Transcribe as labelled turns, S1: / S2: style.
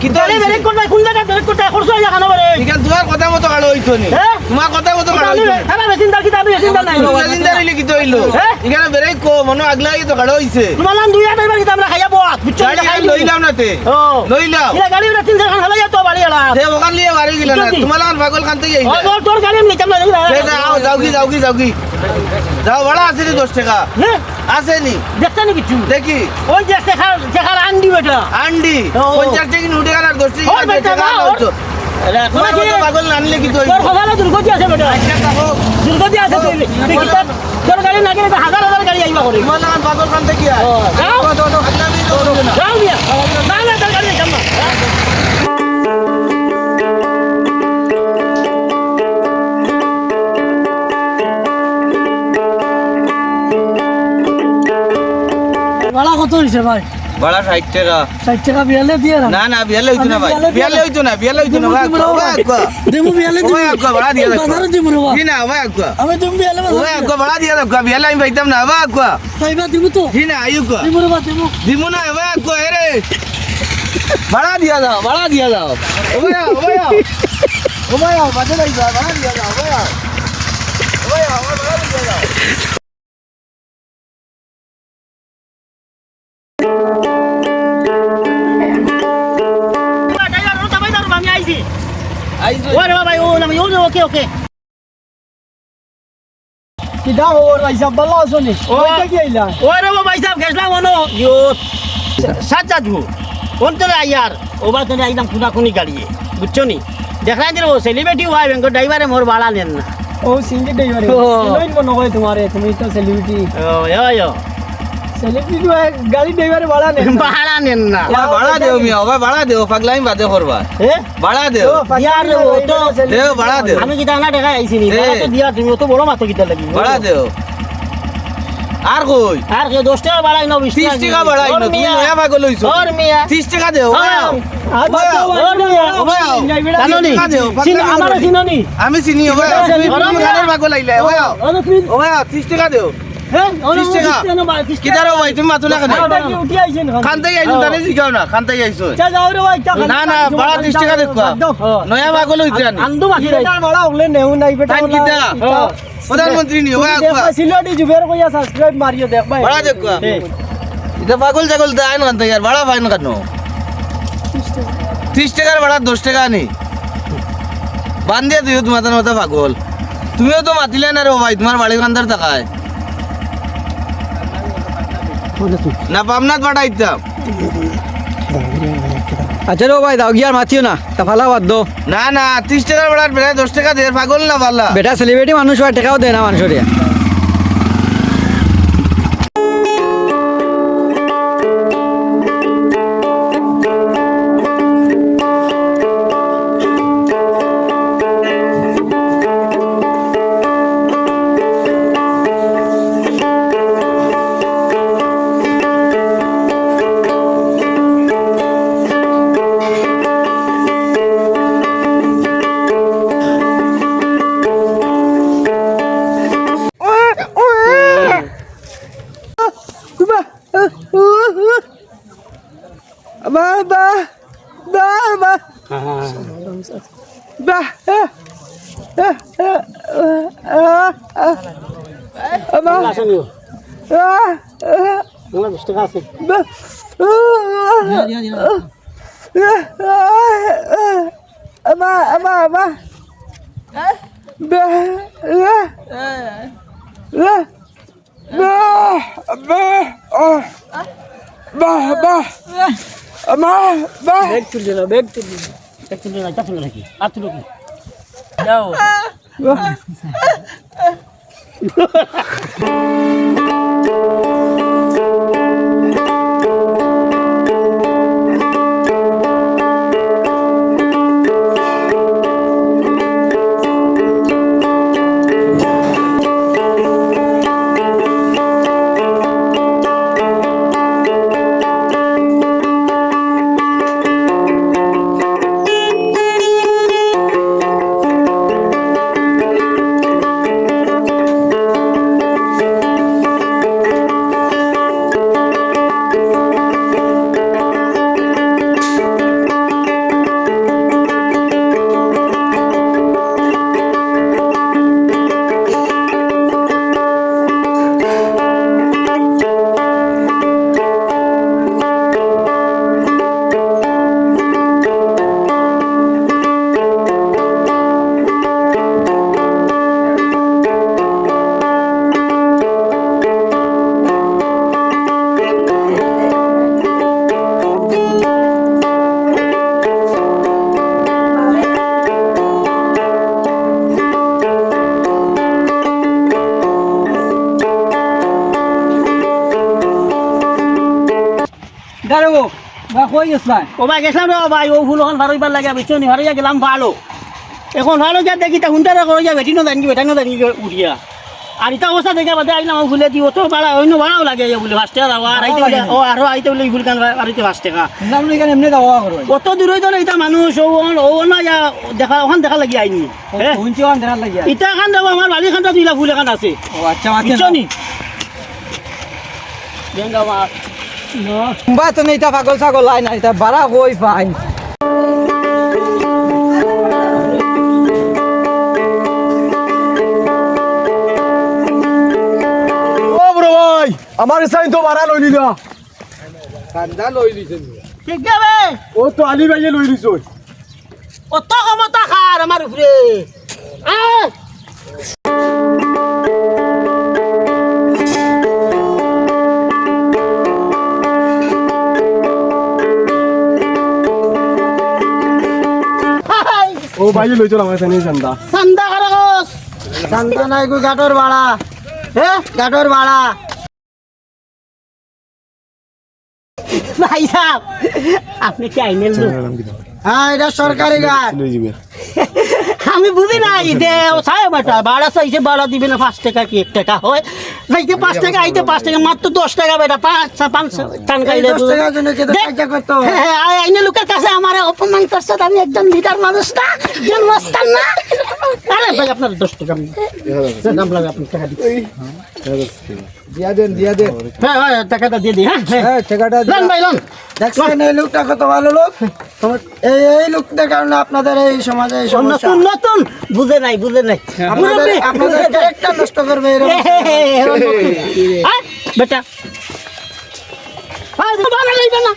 S1: কি তো
S2: গাড়ি ব্রেক করবে কোন জায়গা ব্রেক করতে খরচ হয়ে যাবে না বলে
S1: এখান তোমার কথা মতো গাড়ি হইতো নি তোমার কথা মতো গাড়ি হইতো
S2: সারা মেশিনদার কি দাবি মেশিনদার নাই
S1: মেশিনদার হইলে কি তো হইলো এখানে ব্রেক কো মনে আগলাই তো গাড়ি হইছে
S2: তোমার নাম দুইয়া ড্রাইভার কি আমরা খাইয়া বত বুঝছো
S1: গাড়ি লইলাম না তে লইলাম
S2: এটা গাড়ি রে 3 খান হলো তো বাড়ি এলা
S1: সে ওখান নিয়ে বাড়ি গেল না তোমার লাগান পাগল খান থেকে
S2: ও তোর গাড়ি আমি নিতাম না
S1: যাও যাওগি যাও ভাড়া আছে নি 10 টাকা
S2: হ্যাঁ
S1: আছে নি
S2: দেখতে নি কিছু
S1: দেখি
S2: ওই যে শেখার আন্ডি বেটা
S1: আন্ডি 50 টাকা নোটে আর 10 টাকা হইতো পাগল আনলে কি তো
S2: তোর হলালে দুর্গতি আছে বেটা দুর্গতি আছে তুই কি তোর গাড়ি না গেলে হাজার গাড়ি আইবা করে
S1: তোমার লাগান পাগল খান থেকে
S2: যাও মিয়া না তোর গাড়ি যাম না ভাড়া কত হইছে ভাই
S1: ভাড়া 60 টাকা
S2: 60 টাকা বিয়ালে দিয়ে
S1: না বিয়ালে হইতো না ভাই বিয়ালে হইতো না
S2: দেমু বিয়ালে
S1: ওই আকো ভাড়া দিয়ে দাও
S2: বাজারে দিমু রে
S1: কি না ওই আকো
S2: আমি তুমি বিয়ালে
S1: ওই আকো ভাড়া দিয়ে দাও বিয়ালে আমি পাইতাম না ওই আকো
S2: সাইবা দিমু তো
S1: কি না আইকো
S2: দিমু রে দিমু
S1: দিমু না ওই আকো এরে ভাড়া দিয়ে দাও ওই বাজে নাই ভাড়া দিয়ে দাও ভাড়া দিয়ে দাও
S2: ওরে ভাই ও না ওকে
S3: কি দাও ওর ভাই সব ভালো আছো নি ওইটা কি আইলা
S2: ওরে ভাই সাহেব গেছলাম ওনো ইয়ো সাজাজু কোনতরে আইয়ার ওবার তনে আইলাম খুনি গাড়িয়ে বুঝছো নি দেখা যায় ও সেলিব্রিটি হয় ব্যাংক ড্রাইভারে মোর ভাড়া নেন না
S3: ও সিঙ্গি ড্রাইভার সেলিব্রিটি মনে হয় তোমারে তুমি তো সেলিব্রিটি
S2: ও
S3: সেলিব্রিটি গাড়ি ড্রাইভারে ভাড়া
S2: নেন না
S1: ভাড়া দেও মিয়া ভাই ভাড়া দেও পাগলাই বাদে করবা ভাড়া দেও
S2: ইয়ার ও তো
S1: দেও ভাড়া দেও
S2: আমি কি দানা দেখা আইছি নি ভাড়া তো দিয়া তুমি তো বড় মাতো কিটা লাগি
S1: ভাড়া দেও আর কই
S2: আর কে 10 টাকা ভাড়াই না 20
S1: 30 টাকা ভাড়াই না তুমি নয়া পাগল হইছো
S2: ওর মিয়া
S1: 30 টাকা দেও আমি চিনি গানের পাগল আইলা ওয়া 30 টাকা দেও 30 টাকা কিদারো ভাই তুমি মাতো না কেন খানতেই আইছো তারে জিগাও না খানতেই আইছো না ভাড়া 30 টাকা দেখো নয়া পাগল হইছে আনি
S2: আন্দু বাকি
S3: ভাড়া হলে নেউ নাই বেটা
S1: টাইম কিটা প্রধানমন্ত্রী নি ওয়া
S3: সিলেটি জুবের কইয়া সাবস্ক্রাইব মারিও দেখ ভাই
S1: ভাড়া দেখো এটা পাগল জাগল দেয় না তো यार ভাড়া ফাইন কেন 30 টাকার ভাড়া 10 টাকা নি বান্ধিয়া দিও তোমার মাথা পাগল তুমিও তো মাতিলে না রে ভাই তোমার বাড়ি কান্দার টাকায় না পামনাথ পাঠাইতাম
S3: আচ্ছা রে ভাই দাও গিয়ার মাতিও না তা ফালা বাদ দো
S1: না 30 টাকার ভাড়া বেটা 10 টাকা দে পাগল না ভালা
S3: বেটা সেলিব্রিটি মানুষ হয় টাকাও দেয় না মানুষের
S2: ব্যাগ তুলে না চাপ নাকি আর তুলো কি যাও
S3: কিতারে ও বা কই গেছলাই
S2: ও ভাই গেছিলাম রে ভাই ও ফুল ওখান ভারইবার লাগে বুঝছো নি ভারইয়া গেলাম ভালো এখন ভালো যা দেখি তা হুন্ডারে করে যা বেটিনো জানি বেটানো জানি উঠিয়া আর এটা অবস্থা দেখে বাদে আইলাম ও ফুলে দিও তো ভাড়া অন্য ভাড়াও লাগে বলে 5 টাকা দাও আর আইতে বলে ও আরো আইতে বলে ফুল কান আইতে 5 টাকা
S3: নাম লই কেন এমনি দাওয়া করো
S2: কত দূর হইতো না এটা মানুষ ও না দেখা ওখান দেখা লাগি আইনি হ্যাঁ
S3: কোনছি ওখান দেখা লাগিয়া
S2: ইটা খান দেবো আমার বাড়ি খানটা দিলা ফুল এখান আছে
S3: ও আচ্ছা
S2: বুঝছো নি গেঙ্গা মাছ
S3: বা তো নেই তা পাগল ছাগল আই না এটা বাড়া কই পাই
S4: ও বড় ভাই আমার সাইন তো মারা লই লিলা
S1: কান্দা লই লিছেন
S2: ঠিক যাবে
S4: ও তো আলী ভাইয়ে লই লিছ
S2: কত ক্ষমতা খার আমার উপরে আয়
S4: ও ভাইয়ে লই চল আমার সাইনে জানদা
S2: চান্দা খরচ চান্দা নাই গো গাটর ভাড়া হ্যাঁ গাটর ভাড়া ভাই সাহেব আপনি কি আইনের লোক হ্যাঁ এটা সরকারি গাছ
S4: লই যাবে
S2: আমি বুঝি না ইতে সাহেব বেটা ভাড়া চাইছে ভাড়া দিবে না 5 টাকা কি 1 টাকা হয় নাইতে 5 টাকা আইতে 5 টাকা মাত্র 10 টাকা বেটা 5 টান খাইলে 10 টাকার জন্য কি সাহায্য করতে হ্যাঁ আইনে লোকের কাছে আমারে অপমান করছে আমি একজন লিডার মানুষ না জন্মস্থান না আরে ভাই আপনার 10 টাকা নাম লাগে আপনি টাকা দিন
S3: দিয়া দেন
S2: হ্যাঁ হ্যাঁ টাকাটা দিয়ে দিই হ্যাঁ
S3: হ্যাঁ টাকাটা
S2: লন ভাই লন
S3: দেখছেন এই লোকটা কত ভালো লোক এই লোকদের কারণে আপনাদের এই সমাজে এই সমস্যা
S2: নতুন নতুন বুঝে নাই
S3: আপনাদের ক্যারেক্টার নষ্ট করবে এরকম
S2: হ্যাঁ বেটা ভালো লাগবে না